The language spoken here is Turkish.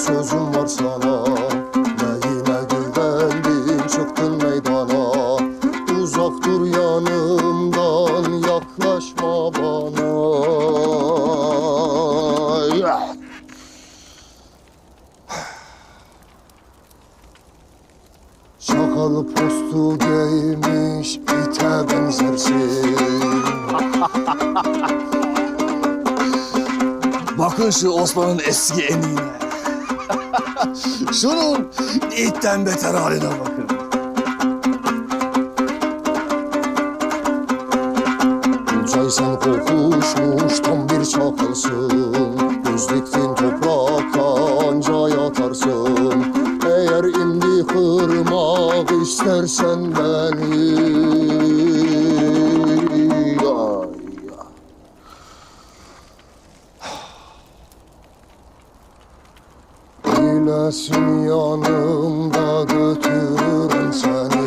sözüm var sana. Neyine güvendin çıktın meydana. Uzak dur yanımdan, yaklaşma bana. Şakalı postu giymiş ite benzersin. Bakın şu Osman'ın eski eniğine. Şunun itten beter haline bakın. Tuncay sen kokuşmuş tam bir çakalsın. Göz diktin toprakta anca yatarsın. Eğer indi kırmak istersen beni. Ay, ay. Bilesin yanımda götürürüm seni.